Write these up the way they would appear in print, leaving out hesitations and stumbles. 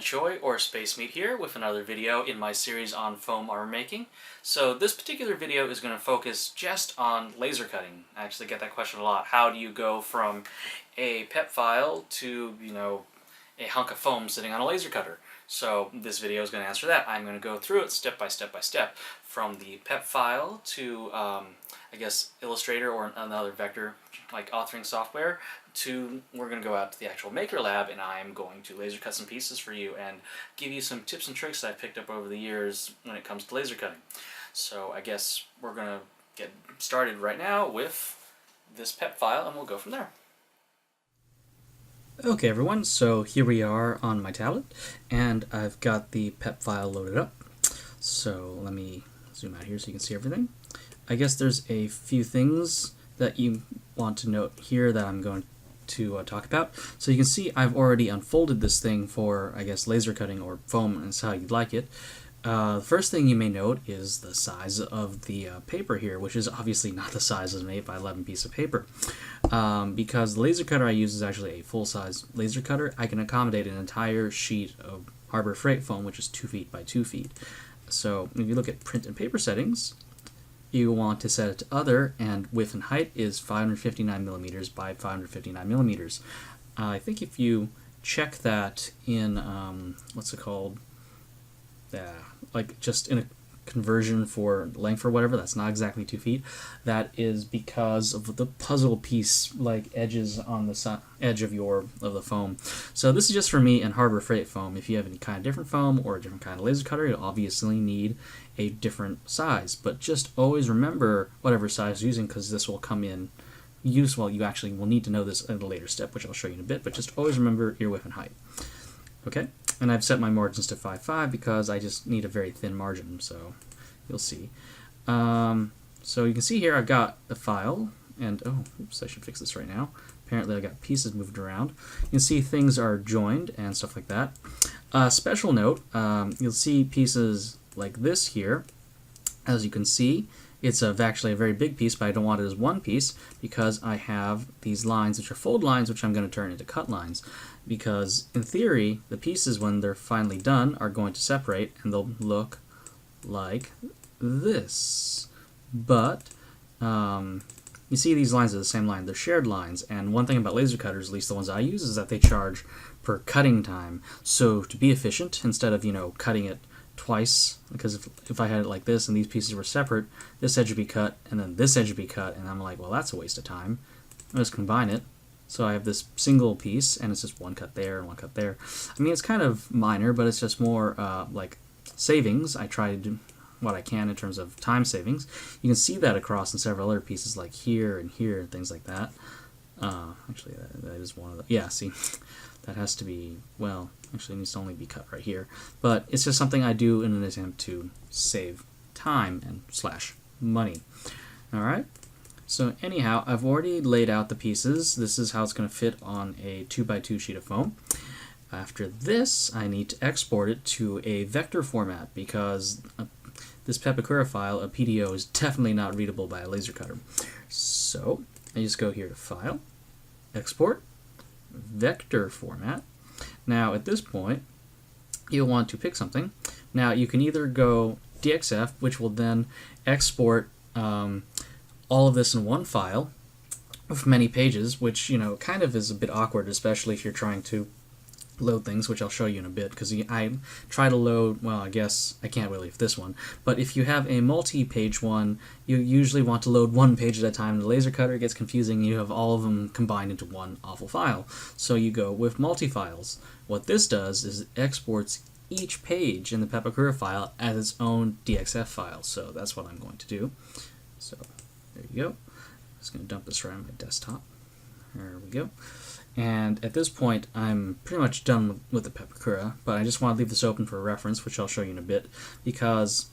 Choi, or Space Meat here, with another video in my series on foam armor making. So this particular video is going to focus just on laser cutting. I actually get that question a lot. How do you go from a PEP file to, a hunk of foam sitting on a laser cutter? So this video is going to answer that. I'm going to go through it step by step by step, from the PEP file to, I guess, Illustrator or another vector like authoring software, to we're going to go out to the actual Maker Lab, and I'm going to laser cut some pieces for you and give you some tips and tricks that I've picked up over the years when it comes to laser cutting. So I guess we're going to get started right now with this PEP file, and we'll go from there. Okay everyone, so here we are on my tablet, and I've got the PEP file loaded up. So let me zoom out here so you can see everything. I guess there's a few things that you want to note here that I'm going to talk about. So you can see I've already unfolded this thing for, I guess, laser cutting or foam, and it's how you'd like it. The first thing you may note is the size of the paper here, which is obviously not the size of an 8x11 piece of paper. Because the laser cutter I use is actually a full-size laser cutter, I can accommodate an entire sheet of Harbor Freight foam, which is 2 feet by 2 feet. So if you look at print and paper settings, you want to set it to other, and width and height is 559 millimeters by 559 millimeters. I think if you check that in, what's it called? Like just in a conversion for length or whatever, that's not exactly 2 feet. That is because of the puzzle piece like edges on the edge of the foam. So this is just for me and Harbor Freight foam. If you have any kind of different foam or a different kind of laser cutter, you'll obviously need a different size, but just always remember whatever size you're using, because this will come in useful. You actually will need to know this at a later step, which I'll show you in a bit, but just always remember your width and height. Okay, and I've set my margins to 5.5 because I just need a very thin margin, so you'll see. So you can see here I've got the file, and oops, I should fix this right now. Apparently I got pieces moved around. You can see things are joined and stuff like that. Special note, you'll see pieces like this here. As you can see, it's actually a very big piece, but I don't want it as one piece because I have these lines, which are fold lines, which I'm going to turn into cut lines. Because in theory, the pieces, when they're finally done, are going to separate, and they'll look like this. But you see these lines are the same line. They're shared lines, and one thing about laser cutters, at least the ones I use, is that they charge per cutting time. So to be efficient, instead of cutting it twice, because if I had it like this and these pieces were separate, this edge would be cut and then this edge would be cut, and I'm like, well, that's a waste of time. I'll just combine it. So I have this single piece, and it's just one cut there and one cut there. I mean, it's kind of minor, but it's just more like savings. I try to do what I can in terms of time savings. You can see that across in several other pieces, like here and here and things like that. Actually, that is one of the... Yeah, see, that has to be... Well, actually, it needs to only be cut right here. But it's just something I do in an attempt to save time and / money. All right? So anyhow, I've already laid out the pieces. This is how it's going to fit on a 2x2 sheet of foam. After this, I need to export it to a vector format, because this Pepakura file, a PDO, is definitely not readable by a laser cutter. So I just go here to File, Export, Vector Format. Now at this point, you'll want to pick something. Now you can either go DXF, which will then export all of this in one file with many pages, which kind of is a bit awkward, especially if you're trying to load things, which I'll show you in a bit, because I try to load, well, I guess I can't really with this one, but if you have a multi-page one, you usually want to load one page at a time. The laser cutter gets confusing, you have all of them combined into one awful file. So you go with multi-files. What this does is it exports each page in the Pepakura file as its own DXF file. So that's what I'm going to do. So there you go. I'm just going to dump this right on my desktop. There we go. And at this point, I'm pretty much done with the Pepakura, but I just want to leave this open for reference, which I'll show you in a bit, because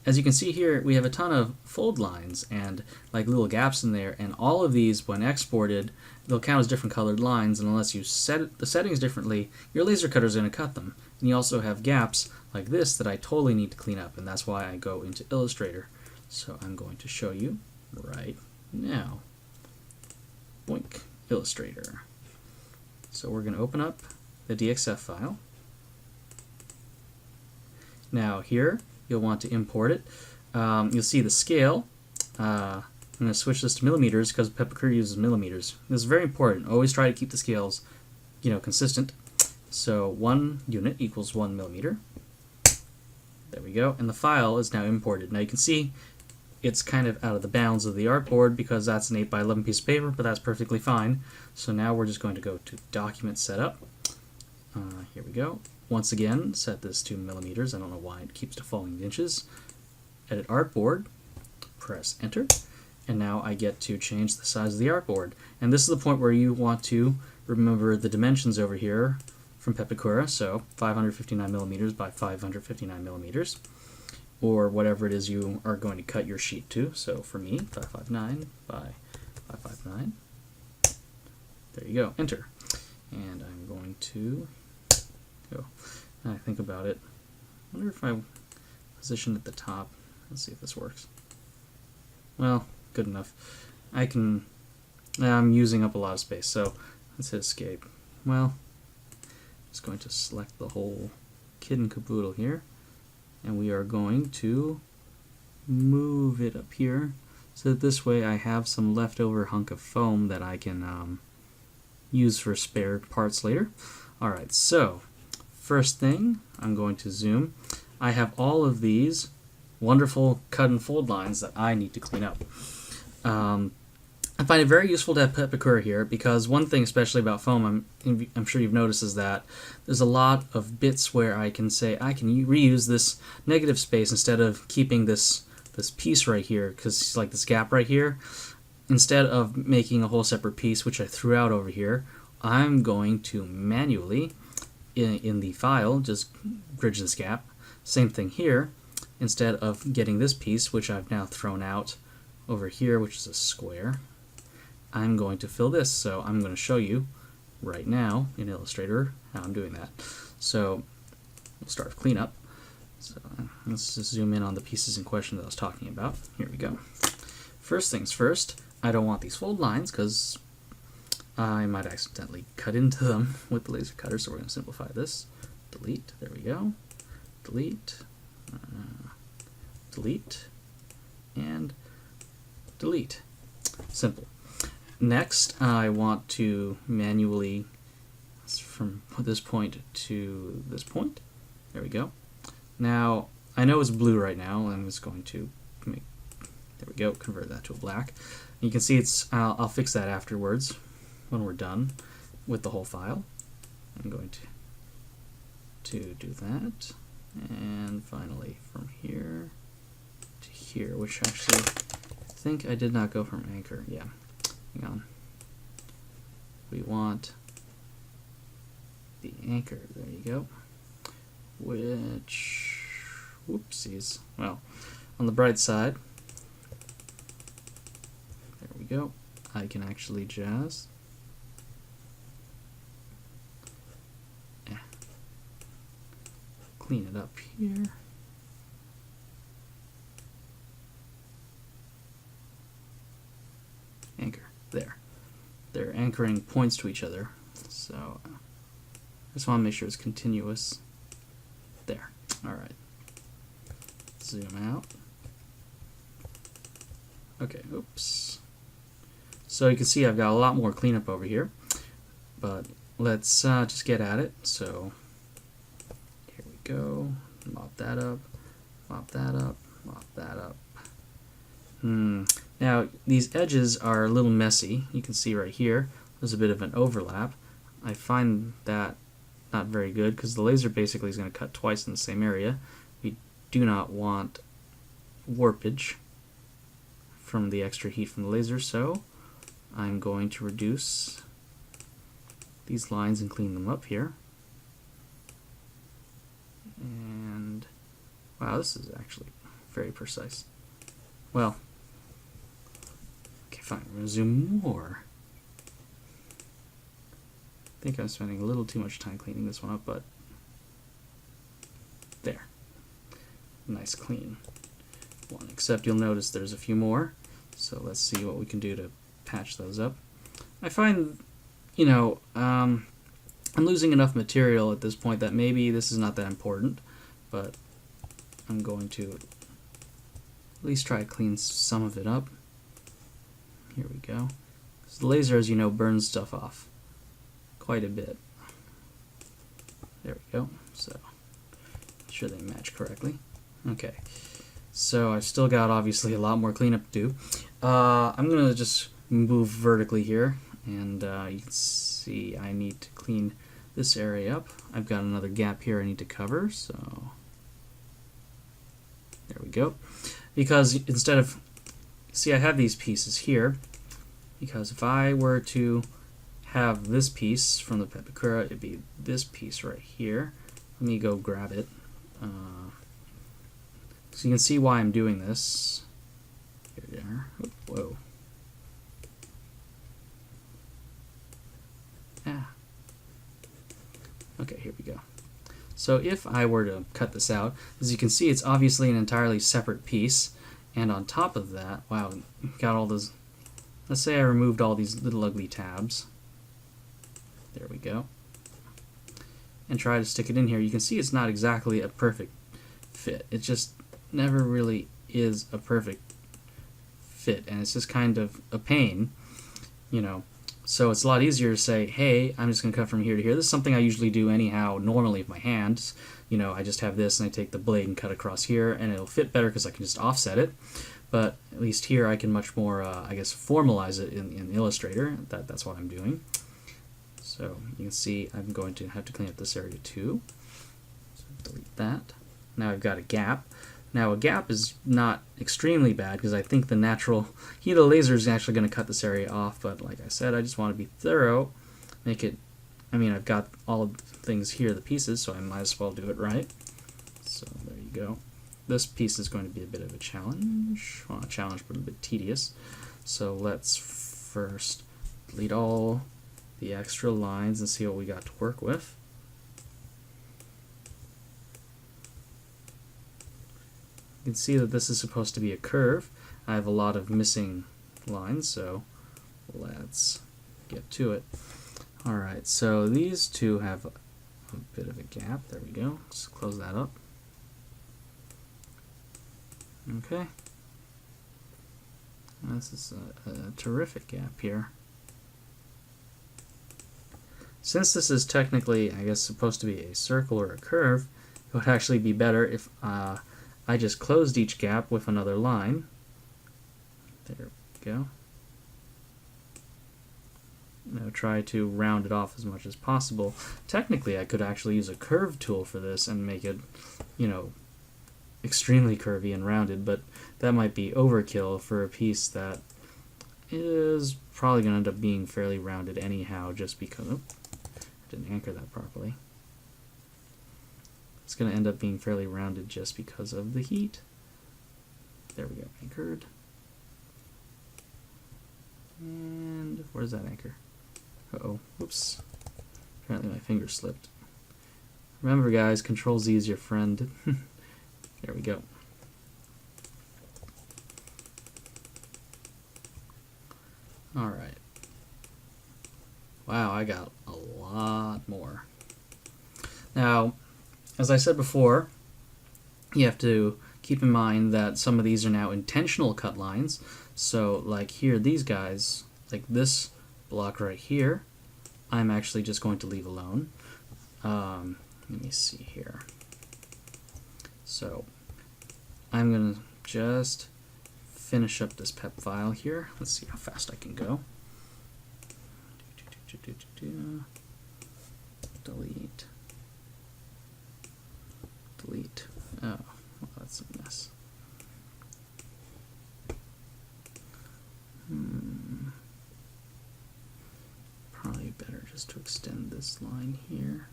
as you can see here, we have a ton of fold lines and like little gaps in there, and all of these, when exported, they'll count as different colored lines, and unless you set the settings differently, your laser cutter is going to cut them. And you also have gaps like this that I totally need to clean up, and that's why I go into Illustrator. So I'm going to show you right now. Boink, Illustrator. So we're going to open up the DXF file. Now here, you'll want to import it. You'll see the scale. I'm going to switch this to millimeters because Pepakura uses millimeters. This is very important. Always try to keep the scales, consistent. So 1 unit equals 1 millimeter. There we go. And the file is now imported. Now you can see it's kind of out of the bounds of the artboard because that's an 8 by 11 piece of paper, but that's perfectly fine. So now we're just going to go to Document Setup. Here we go. Once again, set this to millimeters. I don't know why it keeps defaulting to inches. Edit Artboard. Press Enter. And now I get to change the size of the artboard. And this is the point where you want to remember the dimensions over here from Pepakura. So 559 millimeters by 559 millimeters. Or whatever it is you are going to cut your sheet to. So for me, 559 by 559. There you go. Enter. And I'm going to go. And I think about it. I wonder if I position at the top. Let's see if this works. Well, good enough. I'm using up a lot of space, so let's hit escape. Well, I'm just going to select the whole kit and caboodle here, and we are going to move it up here so that this way I have some leftover hunk of foam that I can use for spare parts later. Alright, so first thing, I'm going to zoom. I have all of these wonderful cut and fold lines that I need to clean up. I find it very useful to have Pepakura here because one thing especially about foam I'm sure you've noticed is that there's a lot of bits where I can say I can reuse this negative space instead of keeping this piece right here, because it's like this gap right here. Instead of making a whole separate piece which I threw out over here, I'm going to manually in the file just bridge this gap. Same thing here. Instead of getting this piece, which I've now thrown out over here, which is a square, I'm going to fill this. So I'm going to show you right now in Illustrator how I'm doing that. So we'll start with cleanup. So let's just zoom in on the pieces in question that I was talking about. Here we go. First things first, I don't want these fold lines because I might accidentally cut into them with the laser cutter, so we're going to simplify this. Delete, there we go. Delete. Delete, and delete. Simple. Next, I want to manually, from this point to this point. There we go. Now, I know it's blue right now. I'm just going to make, there we go, convert that to a black. You can see it's, I'll fix that afterwards when we're done with the whole file. I'm going to do that. And finally, from here to here, which actually I think I did not go from anchor. Yeah, hang on. We want the anchor. There you go. Which, whoopsies. Well, on the bright side, there we go. I can actually just clean it up here. Anchor. There. They're anchoring points to each other. So I just want to make sure it's continuous. There. Alright. Zoom out. Okay, oops. So you can see I've got a lot more cleanup over here. But let's just get at it. So go, mop that up, mop that up, mop that up. Now, these edges are a little messy. You can see right here, there's a bit of an overlap. I find that not very good because the laser basically is going to cut twice in the same area. We do not want warpage from the extra heat from the laser, so I'm going to reduce these lines and clean them up here. And wow, this is actually very precise. Well, okay, fine. We're going to zoom more. I think I'm spending a little too much time cleaning this one up, but there. Nice clean one. Except you'll notice there's a few more. So let's see what we can do to patch those up. I find, I'm losing enough material at this point that maybe this is not that important, but I'm going to at least try to clean some of it up. Here we go. So the laser, as you know, burns stuff off quite a bit. There we go. So, make sure they match correctly. Okay. So I've still got obviously a lot more cleanup to do. I'm gonna just move vertically here, and you can see I need to clean this area up. I've got another gap here I need to cover, so there we go. Because instead of, see, I have these pieces here, because if I were to have this piece from the Pepakura, it'd be this piece right here. Let me go grab it. So you can see why I'm doing this. Here we are. Oh, whoa. Ah. Okay, here we go. So if I were to cut this out, as you can see, it's obviously an entirely separate piece. And on top of that, wow, got all those. Let's say I removed all these little ugly tabs. There we go. And try to stick it in here. You can see it's not exactly a perfect fit. It just never really is a perfect fit, and it's just kind of a pain, you know. So it's a lot easier to say, hey, I'm just going to cut from here to here. This is something I usually do anyhow normally with my hands. You know, I just have this and I take the blade and cut across here, and it'll fit better because I can just offset it. But at least here I can much more, I guess, formalize it in Illustrator. That's what I'm doing. So you can see I'm going to have to clean up this area too. So delete that. Now I've got a gap. Now a gap is not extremely bad because I think the natural heat of the laser is actually going to cut this area off, but like I said, I just want to be thorough, make it, I mean, I've got all of the things here, the pieces, so I might as well do it right. So there you go. This piece is going to be a bit of a challenge, well, not a challenge, but a bit tedious. So let's first delete all the extra lines and see what we got to work with. You can see that this is supposed to be a curve. I have a lot of missing lines, so let's get to it. Alright, so these two have a bit of a gap. There we go. Let's close that up. Okay. This is a terrific gap here. Since this is technically, I guess, supposed to be a circle or a curve, it would actually be better if I just closed each gap with another line. There we go. Now try to round it off as much as possible. Technically, I could actually use a curve tool for this and make it, you know, extremely curvy and rounded, but that might be overkill for a piece that is probably going to end up being fairly rounded anyhow, just because, oh, I didn't anchor that properly. It's going to end up being fairly rounded just because of the heat. There we go, anchored. And where's that anchor? Uh-oh, whoops. Apparently my finger slipped. Remember guys, Control Z is your friend. There we go. Alright. Wow, I got a lot more. Now, as I said before, you have to keep in mind that some of these are now intentional cut lines. So, like here, these guys, like this block right here, I'm actually just going to leave alone. Let me see here. So, I'm going to just finish up this PEP file here. Let's see how fast I can go. Delete. Delete. Oh, well, that's a mess. Probably better just to extend this line here.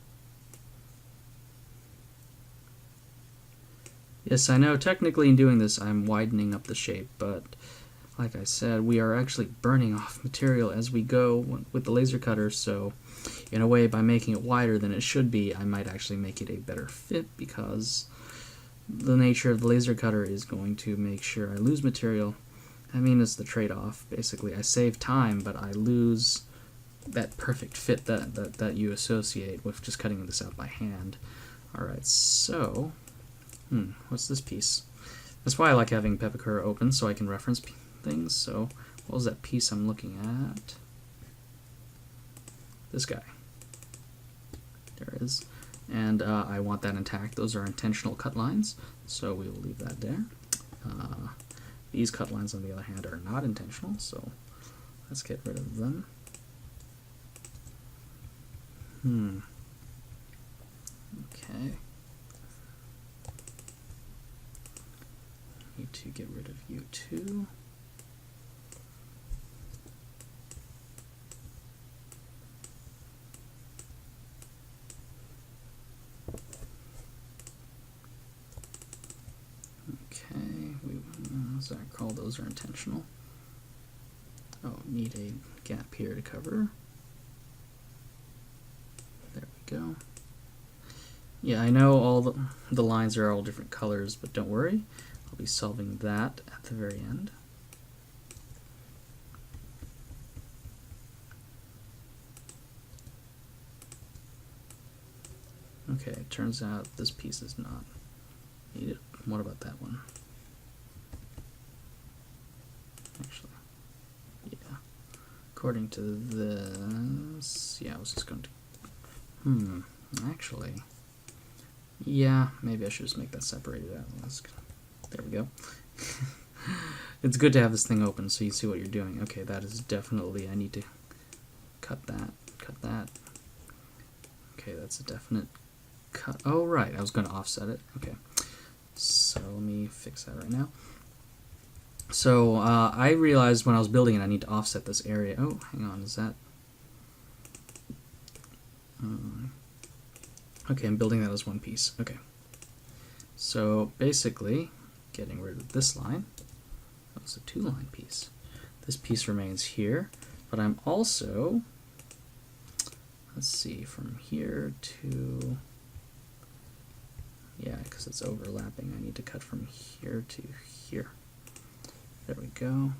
Yes, I know technically in doing this I'm widening up the shape, but like I said, we are actually burning off material as we go with the laser cutter, so in a way, by making it wider than it should be, I might actually make it a better fit, because the nature of the laser cutter is going to make sure I lose material. I mean, it's the trade-off, basically. I save time, but I lose that perfect fit that you associate with just cutting this out by hand. Alright, so What's this piece? That's why I like having Pepakura open, so I can reference things. So what was that piece I'm looking at? This guy. There it is. And I want that intact. Those are intentional cut lines, so we will leave that there. These cut lines, on the other hand, are not intentional, so let's get rid of them. Okay. Need to get rid of you too. As I recall, those are intentional. Oh, need a gap here to cover. There we go. Yeah, I know all the lines are all different colors, but don't worry. I'll be solving that at the very end. Okay, it turns out this piece is not needed. What about that one? Actually, yeah. According to this, yeah, I was just going to. Actually, yeah, maybe I should just make that separated out. There we go. It's good to have this thing open so you see what you're doing. Okay, that is definitely. I need to cut that. Cut that. Okay, that's a definite cut. Oh, right. I was going to offset it. Okay. So let me fix that right now. So I realized when I was building it, I need to offset this area. Oh, hang on, is that? Okay, I'm building that as one piece. Okay. So basically, getting rid of this line. That's a two-line piece. This piece remains here, but I'm also, let's see, from here to, yeah, because it's overlapping, I need to cut from here to here. There we go.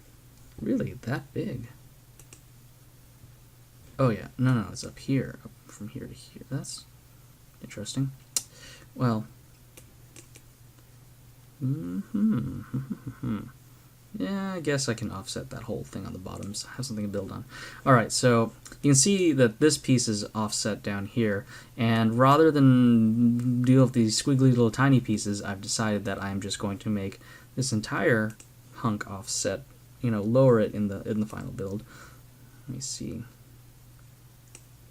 Really, that big? Oh yeah, no, it's up here, up from here to here. That's interesting. Well, yeah, I guess I can offset that whole thing on the bottom, so I have something to build on. Alright, so you can see that this piece is offset down here, and rather than deal with these squiggly little tiny pieces, I've decided that I'm just going to make this entire hunk offset, lower it in the final build. Let me see.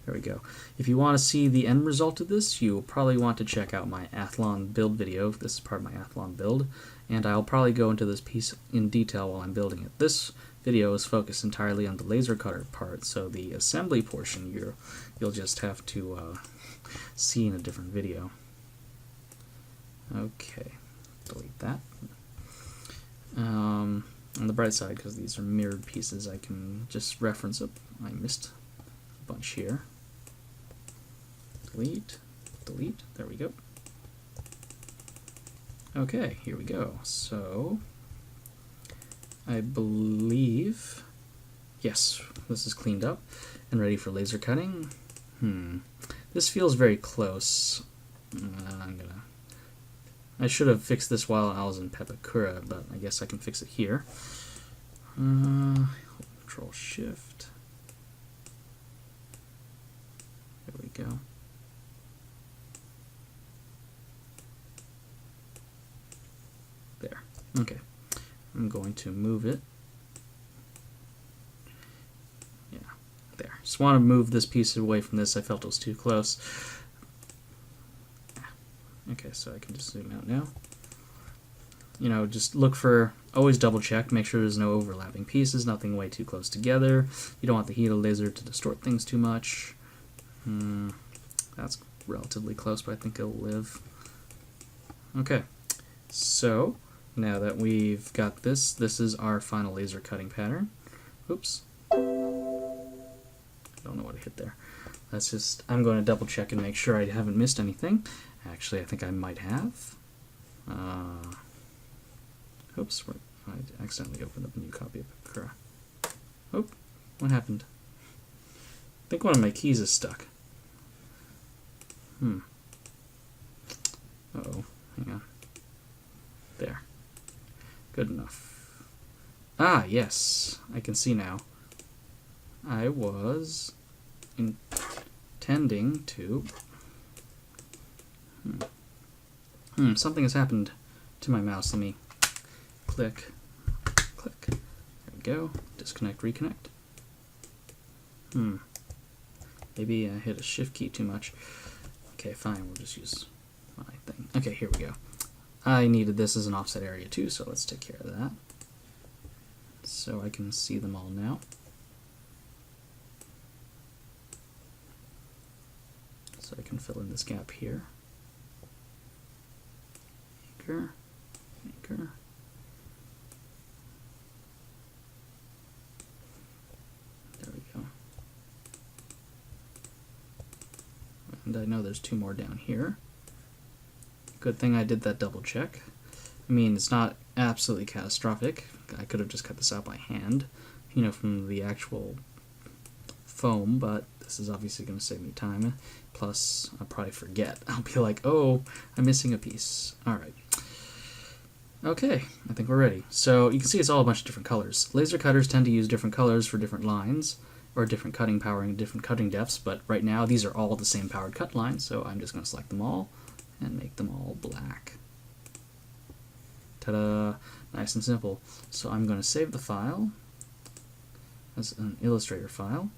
There we go. If you want to see the end result of this, you'll probably want to check out my Athlon build video. This is part of my Athlon build, and I'll probably go into this piece in detail while I'm building it. This video is focused entirely on the laser cutter part, so the assembly portion you'll just have to see in a different video. Okay, delete that. On the bright side, because these are mirrored pieces, I can just reference it. I missed a bunch here. Delete, delete, there we go. Okay, here we go. So, I believe, yes, this is cleaned up and ready for laser cutting. This feels very close. I should have fixed this while I was in Pepakura, but I guess I can fix it here. Control Shift. There we go. There. Okay. I'm going to move it. Yeah, there. Just want to move this piece away from this. I felt it was too close. Okay, so I can just zoom out now. Just look for, always double check, make sure there's no overlapping pieces, nothing way too close together. You don't want the heat of the laser to distort things too much. That's relatively close, but I think it'll live. Okay, so now that we've got this is our final laser cutting pattern. Oops. I don't know what I hit there. I'm going to double check and make sure I haven't missed anything. Actually, I think I might have. Oops, I accidentally opened up a new copy of Pepakura. Oh, what happened? I think one of my keys is stuck. Uh-oh, hang on. Good enough. Ah, yes. I can see now. I was intending to... something has happened to my mouse. Let me click, click. There we go. Disconnect, reconnect. Maybe I hit a shift key too much. Okay, fine. We'll just use my thing. Okay, here we go. I needed this as an offset area too, so let's take care of that. So I can see them all now. So I can fill in this gap here. Maker, maker. There we go. And I know there's 2 more down here. Good thing I did that double check. I mean, it's not absolutely catastrophic. I could have just cut this out by hand, you know, from the actual foam, but this is obviously going to save me time. Plus, I'll probably forget. I'll be like, oh, I'm missing a piece. Alright. Okay, I think we're ready. So you can see it's all a bunch of different colors. Laser cutters tend to use different colors for different lines, or different cutting power and different cutting depths, but right now these are all the same powered cut line, so I'm just going to select them all and make them all black. Ta-da! Nice and simple. So I'm going to save the file as an Illustrator file.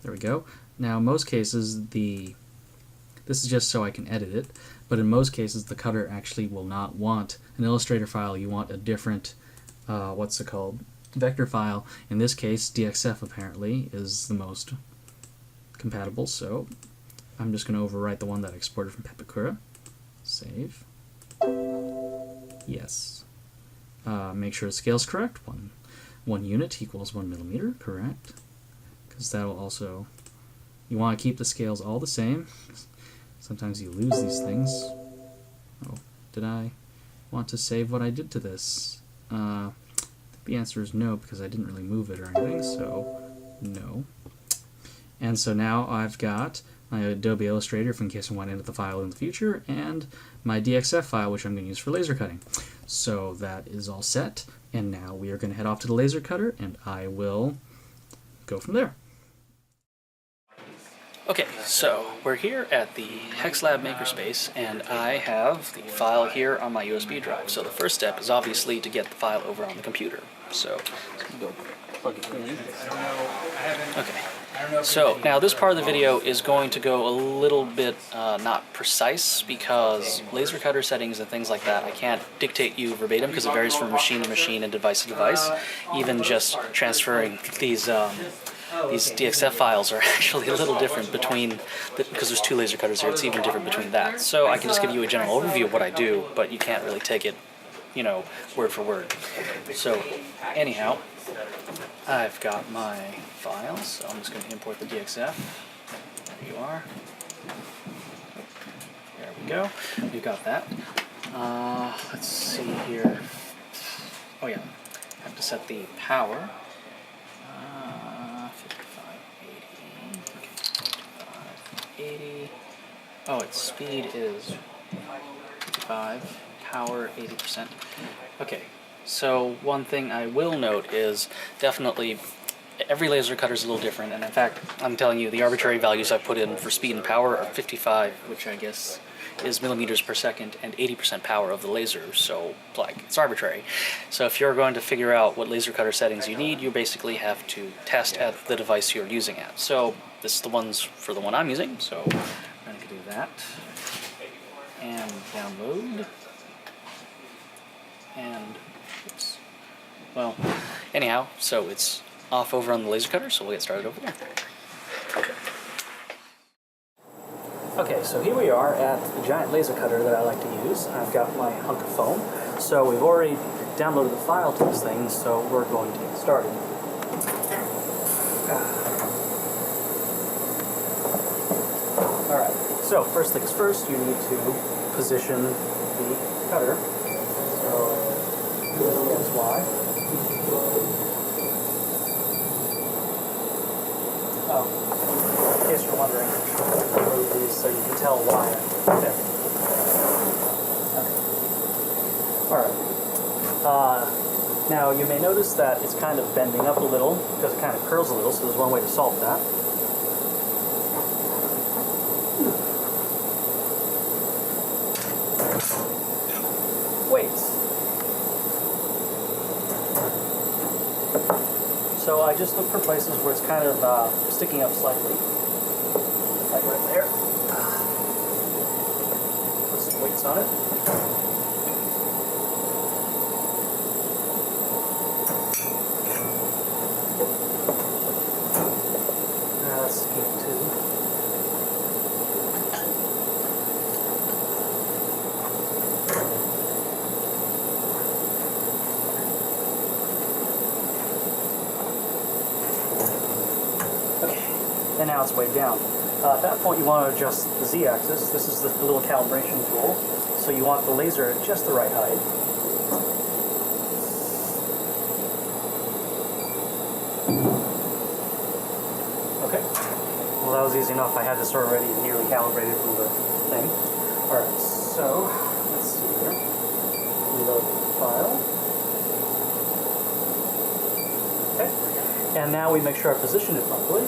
There we go. Now, in most cases, this is just so I can edit it, but in most cases the cutter actually will not want an Illustrator file. You want a different, what's it called, vector file. In this case, DXF apparently is the most compatible, so I'm just going to overwrite the one that I exported from Pepakura. Save. Yes. Make sure the scale's correct. One unit equals 1 millimeter, correct. Because that'll also... You want to keep the scales all the same. Sometimes you lose these things. Oh, did I want to save what I did to this? The answer is no, because I didn't really move it or anything, so no. And so now I've got my Adobe Illustrator, in case I want to edit the file in the future, and my DXF file, which I'm going to use for laser cutting. So that is all set, and now we are going to head off to the laser cutter, and I will go from there. Okay, so we're here at the HexLab Makerspace, and I have the file here on my USB drive. So the first step is obviously to get the file over on the computer. So go plug it in. Okay. So now this part of the video is going to go a little bit not precise, because laser cutter settings and things like that I can't dictate you verbatim because it varies from machine to machine and device to device. Even just transferring these DXF files are actually a little different because there's 2 laser cutters here. It's even different between that. So I can just give you a general overview of what I do, but you can't really take it, you know, word for word. So anyhow, I've got my files, so I'm just going to import the DXF. There you are. There we go. We've got that. Let's see here. Oh yeah, I have to set the power. 5580. Oh, its speed is 55. Power 80%. Okay. So one thing I will note is definitely every laser cutter is a little different, and in fact I'm telling you the arbitrary values I put in for speed and power are 55, which I guess is millimeters per second, and 80% power of the laser, so like it's arbitrary. So if you're going to figure out what laser cutter settings you need, you basically have to test at the device you're using at. So this is the ones for the one I'm using, so I'm going to do that and download. And oops. Well, anyhow, so it's off over on the laser cutter, so we'll get started over there. Okay, so here we are at the giant laser cutter that I like to use. I've got my hunk of foam. So we've already downloaded the file to this thing, so we're going to get started. Alright, so first things first, you need to position the cutter. That's why. Oh, in case you're wondering, I wrote these so you can tell why I'm there. Okay. Alright. Now you may notice that it's kind of bending up a little because it kind of curls a little, so there's one way to solve that. Weights. So I just look for places where it's kind of sticking up slightly. Like right there. Put some weights on it. That's good too. Okay, and now it's weighed down. At that point you want to adjust the z-axis. This is the little calibration tool. So you want the laser at just the right height. Okay, well that was easy enough. I had this already nearly calibrated from the thing. Alright, so let's see here. Reload the file. Okay, and now we make sure I position it properly.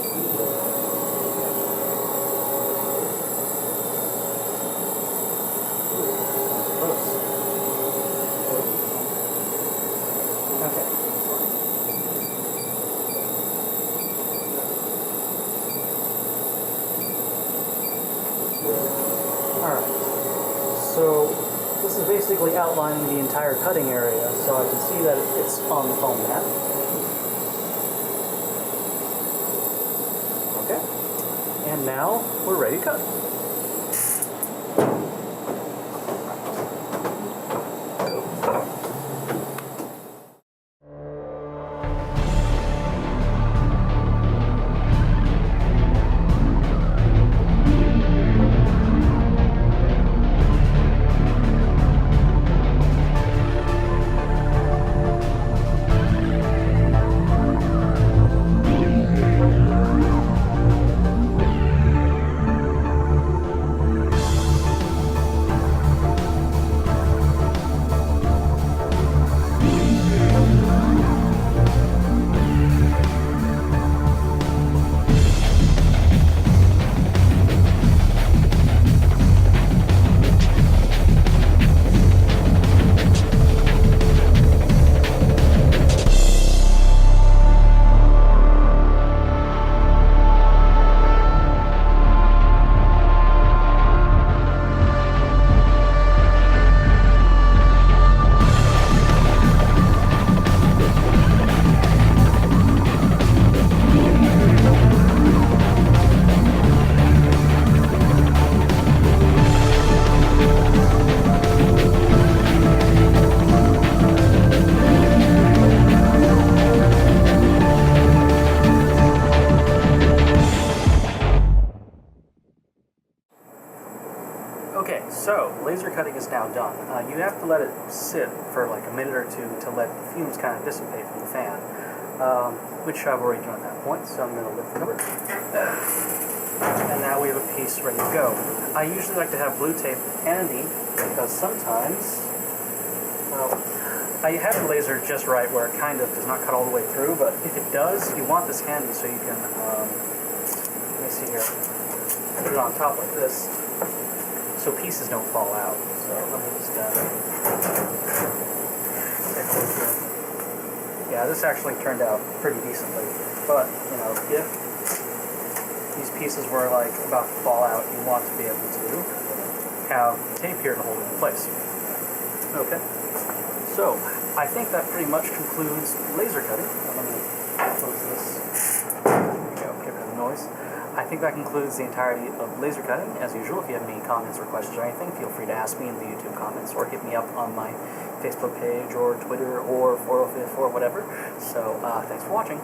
Alright, so this is basically outlining the entire cutting area, so I can see that it's on the foam mat. Okay, and now we're ready to cut. Okay, so laser cutting is now done. You have to let it sit for like a minute or two to let the fumes kind of dissipate from the fan, which I've already done at that point, so I'm going to lift the cover. And now we have a piece ready to go. I usually like to have blue tape handy because sometimes, well, I have the laser just right where it kind of does not cut all the way through, but if it does, you want this handy so you can, let me see here, put it on top like this, so pieces don't fall out. So let me just take a look here. Yeah, this actually turned out pretty decently, but, you know, if these pieces were like about to fall out, you want to be able to have tape here to hold it in place. Okay, so I think that pretty much concludes laser cutting. Let me close this. There we go, get rid of the noise. I think that concludes the entirety of laser cutting. As usual, if you have any comments or questions or anything, feel free to ask me in the YouTube comments or hit me up on my Facebook page or Twitter or 405 or whatever. So thanks for watching.